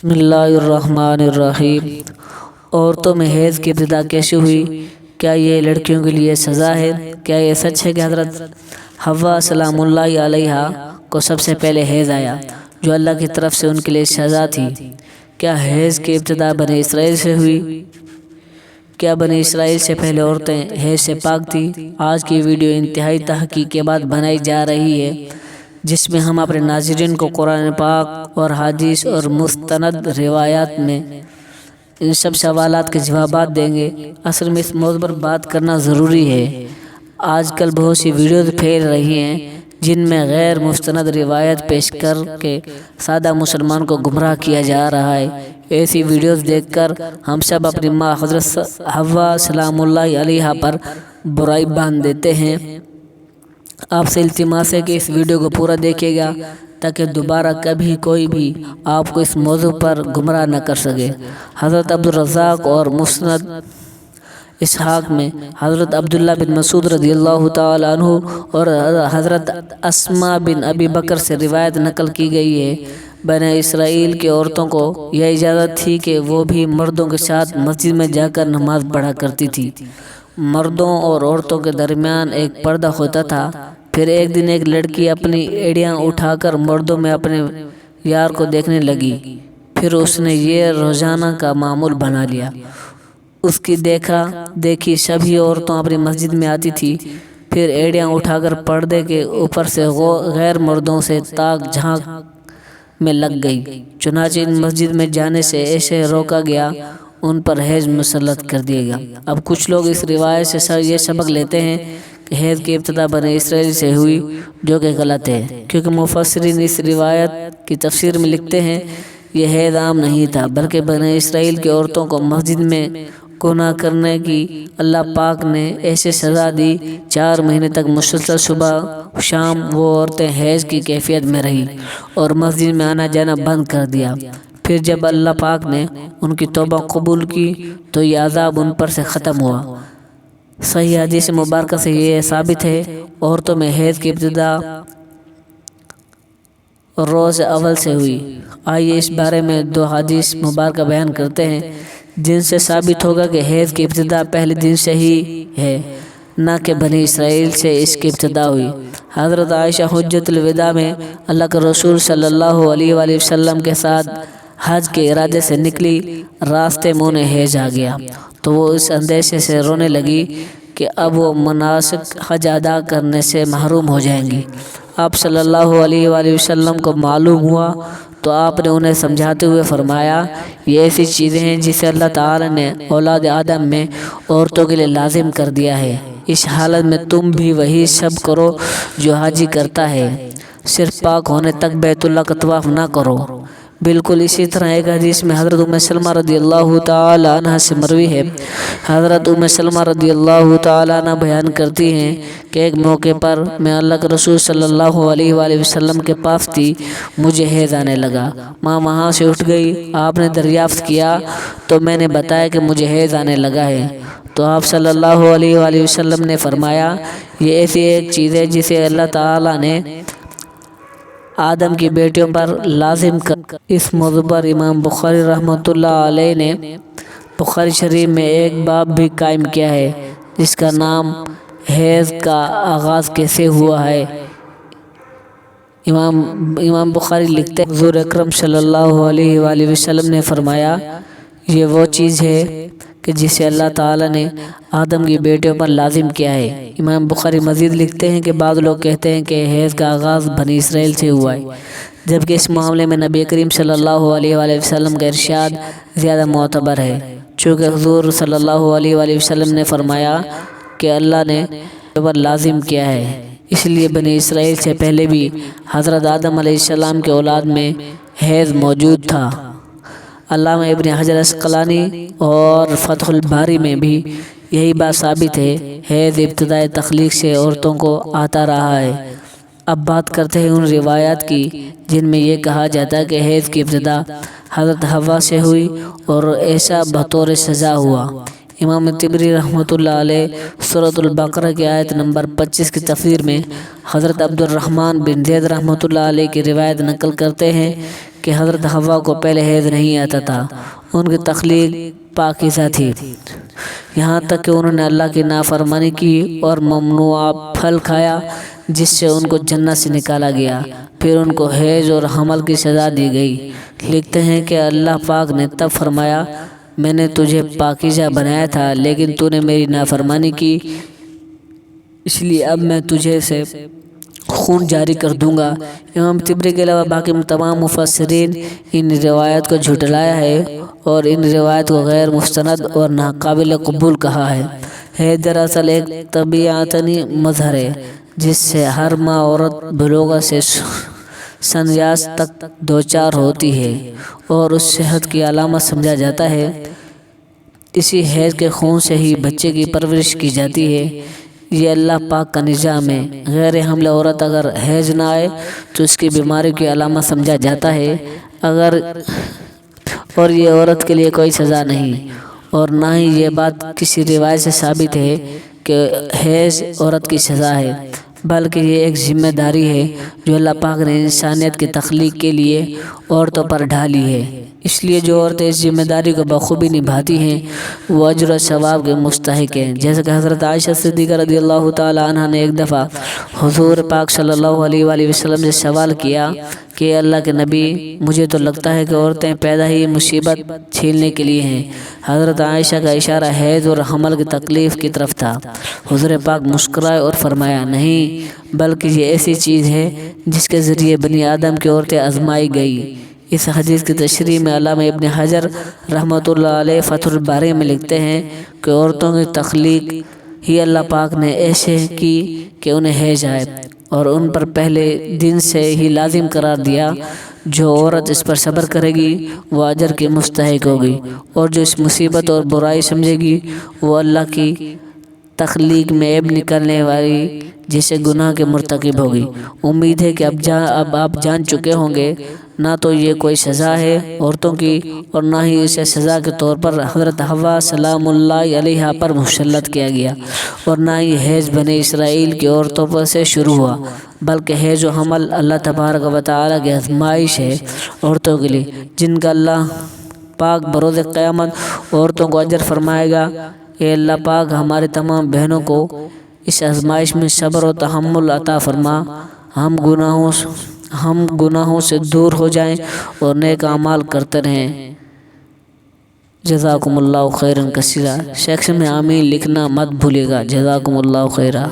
بسم اللہ الرحمن الرحیم۔ عورتوں میں حیض کی ابتدا کیسے ہوئی؟ کیا یہ لڑکیوں کے لیے سزا ہے؟ کیا یہ سچ ہے کہ حضرت حوا سلام اللہ علیہا کو سب سے پہلے حیض آیا جو اللہ کی طرف سے ان کے لیے سزا تھی؟ کیا حیض کی ابتدا بنی اسرائیل سے ہوئی؟ کیا بنی اسرائیل سے پہلے عورتیں حیض سے پاک تھی؟ آج کی ویڈیو انتہائی تحقیق کے بعد بنائی جا رہی ہے، جس میں ہم اپنے ناظرین کو قرآن پاک اور حدیث اور مستند روایات میں ان سب سوالات کے جوابات دیں گے۔ اصل میں اس موضوع پر بات کرنا ضروری ہے۔ آج کل بہت سی ویڈیوز پھیل رہی ہیں جن میں غیر مستند روایت پیش کر کے سادہ مسلمان کو گمراہ کیا جا رہا ہے۔ ایسی ویڈیوز دیکھ کر ہم سب اپنی ماں حضرت حوا سلام اللہ علیہا پر برائی باندھ دیتے ہیں۔ آپ سے التماس ہے کہ اس ویڈیو کو پورا دیکھیے گا تاکہ دوبارہ کبھی کوئی بھی آپ کو اس موضوع پر گمراہ نہ کر سکے۔ حضرت عبدالرزاق اور مسند اسحاق میں حضرت عبداللہ بن مسعود رضی اللہ تعالی عنہ اور حضرت اسماء بن ابی بکر سے روایت نقل کی گئی ہے، بنی اسرائیل کی عورتوں کو یہ اجازت تھی کہ وہ بھی مردوں کے ساتھ مسجد میں جا کر نماز پڑھا کرتی تھی۔ مردوں اور عورتوں کے درمیان ایک پردہ ہوتا تھا۔ پھر ایک دن ایک لڑکی اپنی ایڑیاں اٹھا کر مردوں میں اپنے یار کو دیکھنے لگی۔ پھر اس نے یہ روزانہ کا معمول بنا لیا۔ اس کی دیکھا دیکھی سبھی عورتوں اپنی مسجد میں آتی تھی، پھر ایڑیاں اٹھا کر پردے کے اوپر سے غیر مردوں سے تاک جھانک میں لگ گئی۔ چنانچہ ان مسجد میں جانے سے ایسے روکا گیا، ان پر حیض مسلط کر دیا گیا۔ اب کچھ لوگ اس روایت سے یہ سبق لیتے ہیں کہ حیض کی ابتدا بنی اسرائیل سے ہوئی، جو کہ غلط ہے، کیونکہ مفسرین اس روایت کی تفسیر میں لکھتے ہیں یہ حیض عام نہیں تھا، بلکہ بنی اسرائیل کی عورتوں کو مسجد میں گناہ کرنے کی اللہ پاک نے ایسے سزا دی۔ 4 مہینے تک مسلسل صبح شام وہ عورتیں حیض کی کیفیت میں رہی اور مسجد میں آنا جانا بند کر دیا۔ پھر جب اللہ پاک نے ان کی توبہ قبول کی تو یہ عذاب ان پر سے ختم ہوا۔ صحیح حدیث مبارکہ سے یہ ثابت ہے عورتوں میں حیض کی ابتدا روز اول سے ہوئی۔ آئیے اس بارے میں 2 حدیث مبارکہ بیان کرتے ہیں جن سے ثابت ہوگا کہ حیض کی ابتدا پہلے دن سے ہی ہے، نہ کہ بنی اسرائیل سے اس کی ابتدا ہوئی۔ حضرت عائشہ حجۃ الوداع میں اللہ کے رسول صلی اللہ علیہ وآلہ وسلم کے ساتھ حج کے ارادے سے نکلی، راستے میں انہیں حیض آ گیا تو وہ اس اندیشے سے رونے لگی کہ اب وہ مناسک حج ادا کرنے سے محروم ہو جائیں گی۔ آپ صلی اللہ علیہ وآلہ وسلم کو معلوم ہوا تو آپ نے انہیں سمجھاتے ہوئے فرمایا، یہ ایسی چیزیں ہیں جسے اللہ تعالی نے اولاد آدم میں عورتوں کے لیے لازم کر دیا ہے۔ اس حالت میں تم بھی وہی سب کرو جو حاجی کرتا ہے، صرف پاک ہونے تک بیت اللہ کا طواف نہ کرو۔ بالکل اسی طرح ایک حدیث میں حضرت ام سلمہ رضی اللہ تعالی عنہ سے مروی ہے۔ حضرت ام سلمہ رضی اللہ تعالی عنہ بیان کرتی ہیں کہ ایک موقع پر میں اللہ کے رسول صلی اللہ علیہ وآلہ وسلم کے پاس تھی، مجھے حیض آنے لگا۔ ماں وہاں سے اٹھ گئی، آپ نے دریافت کیا تو میں نے بتایا کہ مجھے حیض آنے لگا ہے، تو آپ صلی اللہ علیہ وآلہ وسلم نے فرمایا، یہ ایسی ایک چیز ہے جسے اللہ تعالی نے آدم کی بیٹیوں پر لازم کر۔ اس موضوع پر امام بخاری رحمۃ اللہ علیہ نے بخاری شریف میں ایک باب بھی قائم کیا ہے جس کا نام حیض کا آغاز کیسے ہوا ہے۔ امام بخاری لکھتے ہیں، حضور اکرم صلی اللہ علیہ وآلہ وسلم نے فرمایا، یہ وہ چیز ہے کہ جسے اللہ تعالی نے آدم کی بیٹیوں پر لازم کیا ہے۔ امام بخاری مزید لکھتے ہیں کہ بعض لوگ کہتے ہیں کہ حیض کا آغاز بنی اسرائیل سے ہوا ہے، جبکہ اس معاملے میں نبی کریم صلی اللہ علیہ وآلہ وسلم کا ارشاد زیادہ معتبر ہے، چونکہ حضور صلی اللہ علیہ وآلہ وسلم نے فرمایا کہ اللہ نے پر لازم کیا ہے، اس لیے بنی اسرائیل سے پہلے بھی حضرت آدم علیہ السلام کے اولاد میں حیض موجود تھا۔ علامہ ابن حجر عسقلانی اور فتح الباری میں بھی یہی بات ثابت ہے، حیض ابتدائے تخلیق سے عورتوں کو آتا رہا ہے۔ اب بات کرتے ہیں ان روایات کی جن میں یہ کہا جاتا ہے کہ حیض کی ابتدا حضرت حوا سے ہوئی اور ایسا بطور سزا ہوا۔ امام طبری رحمۃ اللہ علیہ سورۃ البقرہ کی آیت نمبر 25 کی تفسیر میں حضرت عبد الرحمن بن زید رحمۃ اللہ علیہ کی روایت نقل کرتے ہیں کہ حضرت حوا کو پہلے حیض نہیں آتا تھا، ان کی تخلیق پاکیزہ تھی، یہاں تک کہ انہوں نے اللہ کی نافرمانی کی اور ممنوع پھل کھایا جس سے ان کو جنت سے نکالا گیا، پھر ان کو حیض اور حمل کی سزا دی گئی۔ لکھتے ہیں کہ اللہ پاک نے تب فرمایا، میں نے تجھے پاکیزہ بنایا تھا لیکن تو نے میری نافرمانی کی، اس لیے اب میں تجھے سے خون جاری کر دوں گا۔ امام طبری کے علاوہ باقی تمام مفسرین ان روایت کو جھٹلایا ہے اور ان روایت کو غیر مستند اور ناقابل قبول کہا ہے۔ حیض دراصل ایک طبیعتاً مظہر ہے جس سے ہر ماں عورت بلوغت سے سنیاس تک دوچار ہوتی ہے اور اس صحت کی علامت سمجھا جاتا ہے۔ اسی حیض کے خون سے ہی بچے کی پرورش کی جاتی ہے، یہ اللہ پاک کا نظام ہے۔ غیر حاملہ عورت اگر حیض نہ آئے تو اس کی بیماری کی علامت سمجھا جاتا ہے، اور یہ عورت کے لیے کوئی سزا نہیں، اور نہ ہی یہ بات کسی روایت سے ثابت ہے کہ حیض عورت کی سزا ہے، بلکہ یہ ایک ذمہ داری ہے جو اللہ پاک نے انسانیت کی تخلیق کے لیے عورتوں پر ڈھالی ہے۔ اس لیے جو عورتیں اس ذمہ داری کو بخوبی نبھاتی ہیں وہ اجر و ثواب کے مستحق ہیں۔ جیسے کہ حضرت عائشہ صدیقہ رضی اللہ تعالی عنہ نے ایک دفعہ حضور پاک صلی اللہ علیہ وآلہ وسلم سے سوال کیا کہ اللہ کے نبی، مجھے تو لگتا ہے کہ عورتیں پیدا ہی مصیبت چھیلنے کے لیے ہیں۔ حضرت عائشہ کا اشارہ حیض اور حمل کی تکلیف کی طرف تھا۔ حضور پاک مسکرائے اور فرمایا، نہیں، بلکہ یہ ایسی چیز ہے جس کے ذریعے بنی آدم کی عورتیں آزمائی گئی۔ اس حدیث کی تشریح میں علامہ ابن حجر رحمۃ اللہ علیہ فتح الباری میں لکھتے ہیں کہ عورتوں کی تخلیق ہی اللہ پاک نے ایسے کی کہ انہیں حیض آئے اور ان پر پہلے دن سے ہی لازم قرار دیا۔ جو عورت اس پر صبر کرے گی وہ اجر کی مستحق ہوگی، اور جو اس مصیبت اور برائی سمجھے گی وہ اللہ کی تخلیق میں عیب نکلنے والی جسے گناہ کے مرتکب ہوگی۔ امید ہے کہ اب آپ جان چکے ہوں گے نہ تو یہ کوئی سزا ہے عورتوں کی اور نہ ہی اسے سزا کے طور پر حضرت حوا سلام اللہ علیہا پر مسلط کیا گیا، اور نہ ہی حیض بنی اسرائیل کی عورتوں پر سے شروع ہوا، بلکہ حیض و حمل اللہ تبارک و تعالیٰ کی آزمائش ہے عورتوں کے لیے، جن کا اللہ پاک بروز قیامت عورتوں کو اجر فرمائے گا۔ اے اللہ پاک ہمارے تمام بہنوں کو اس آزمائش میں صبر و تحمل عطا فرما، ہم گناہوں سے دور ہو جائیں اور نیک اعمال کرتے رہیں۔ جزاکم اللہ خیرا کثیرا۔ سیکشن میں آمین لکھنا مت بھولیے گا۔ جزاکم اللہ خیرا۔